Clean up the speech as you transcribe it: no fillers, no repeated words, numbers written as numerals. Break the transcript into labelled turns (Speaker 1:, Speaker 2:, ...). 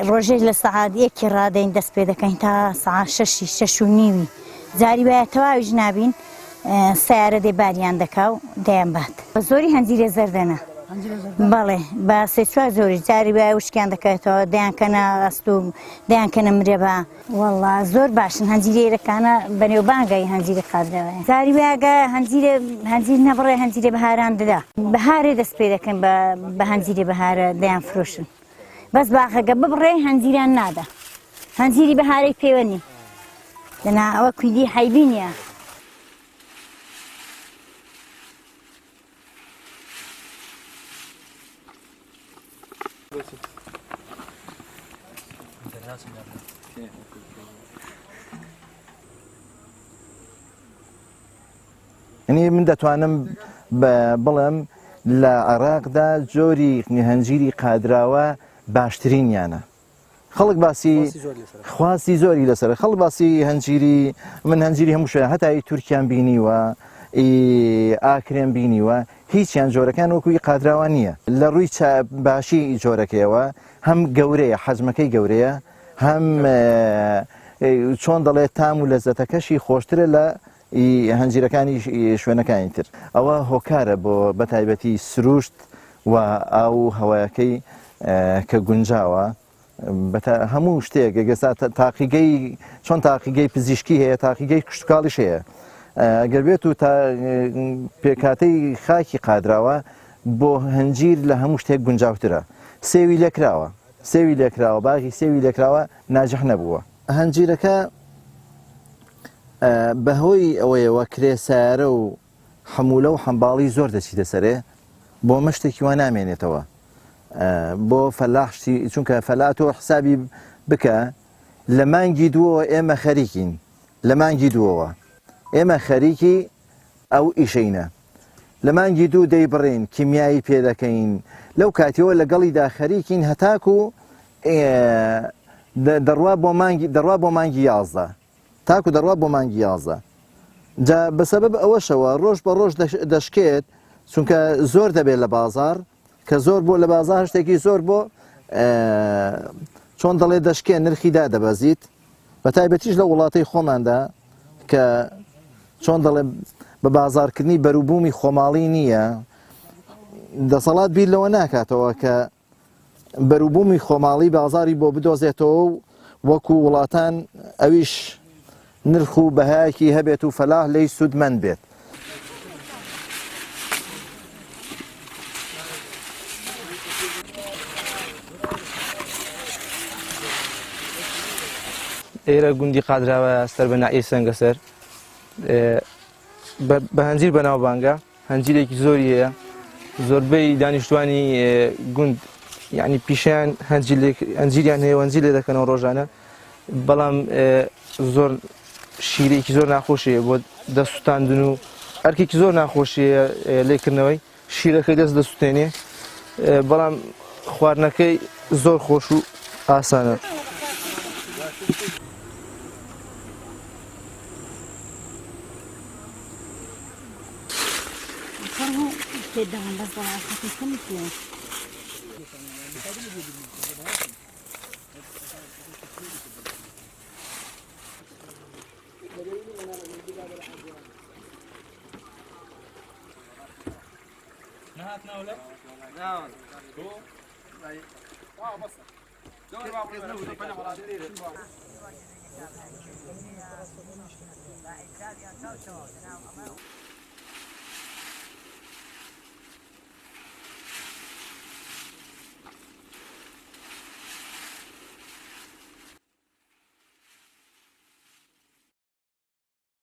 Speaker 1: ڕۆژێک لە سەعات 1 ڕادەین دەست پێ دەکەین تا سەعات 6:30 جاری وایە تەواویش نابین سیارە دێ باریان دەکا و دەیان بات بە زۆری هەنجیرە زەردەنە بەڵێ بە 3-4 زۆری جاری وایە وشکیان دەکەوێتەوە دەیانکەنە ئەستوم دەیانکەنە مرێبە وەڵڵا زۆر باشن هەنجیرەیرەکانە بەنێوبانگای هەنجیرە قادراوەیە جاری وایەگە هەنجیر نەبڕێ هەنجیرە بەهاران دەدا بەهارێ دەست پێ دەکەن بە هەنجیرە بەهارە دەیان فرۆشن بەس باخەکە ببڕێ هەنجیران نادا هەنجیری بەهارەی پێوە نی لەنا ئەوە کویدی حەیبینیە
Speaker 2: يعني من دەتوانم بڵێم لە عێراقدا جۆری هەنجیری قادراوە باشترینیانە خەڵک باسی خواستی زۆری لەسەر خەڵک باسی هەنجیری من هەنجیری هەموو شوێنە هەتایی تورکیان بینیوە ئاکرێن بینیوە هیچیان جۆرەکان وەکوی قادراوە نییە لە ڕووی باشی جۆرەکەیەوە هەم گەورەیە حەجمەکەی گەورەیە هەم چۆن دەڵێت تام و لەزەتەکەشی خۆشترە لە هەنجیرەکانی شوێنەکانی تر ئەوە هۆکارە بۆ بەتایبەتی سروشت و ئاو هەوایەکەی کە گونجاوە هەموو شتێک گەستا تاقیگەی چۆن تاقیگەی پزیشکی هەیە تاقیگەی کشتتوکاڵیش هەیە گەر بێت و پێکاتەی خاکی قادراوە بۆ هەنجیر لە هەموو شتێک گونجاوترە سێوی لێکراوە باغی سێوی لێکراوە ناجح نەبووە هەنجیرەکە بەهۆی ئەوەیەوە کرێسارە و حمولە و حەمباڵی زۆر دەچیتە سەرێ بۆ مەشتێکی وە نامێنێتەوە بۆ فەلاحشتی چونکە فەلاتۆ حسابی بکە لە مانگی دووەوە ئێمە خەریکین لە مانگی دووەوە ئێمە خەریکی ئەو ئیشەینە لە مانگی دوو دەیبڕین کیمیایی پێ دەکەین لەو کاتیەوە لەگەڵیدا خەریکین هەتاکو دەڕوا بۆ مانگی 11 تاکو دەڕوا بۆ مانگی 11 جا بەسەبەب ئەوەشەوە ڕۆژ بە ڕۆژ دەشکێت چونکە زۆر دەبێت لە بازار کە زۆر بۆ لە بازار شتێکی زۆر بۆ چۆن دەڵێ دەشکێت نرخیدا دەبەزیت بە تایبەتیش لە وڵاتەی خۆماندا کە چۆن دەڵێ بە بازارکردنی بەروبوومی خۆماڵی نییە دەسەڵات بیر لەوە ناکاتەوە کە بەروبوومی خۆماڵی بازاری بۆ بدۆزێتەوە و وەکو وڵاتان ئەویش نرخ و بەهایەکی هەبێت و فەلاح لی سودمەند بێت
Speaker 3: ئێرە گوندی قادراوە سەر بە نائی سەنگەسەر بە هەنجیر بەناوبانگە هەنجیرێکی زۆری هەیە زۆربەی دانیشتوانی گوند یعنی پیشیان هەنجیریان هەیە هەنجیر لێ دەکەنەوە ڕۆژانە بەڵام زۆر شیرێکی زۆر ناخۆشیە بۆ دەستوتاندن و ئەرکێکی زۆر ناخۆشیە لێکردنەوەی شیرەکەی دەست دەسووتێنێ بەڵام خواردنەکەی زۆر خۆش و ئاسانە
Speaker 4: نهات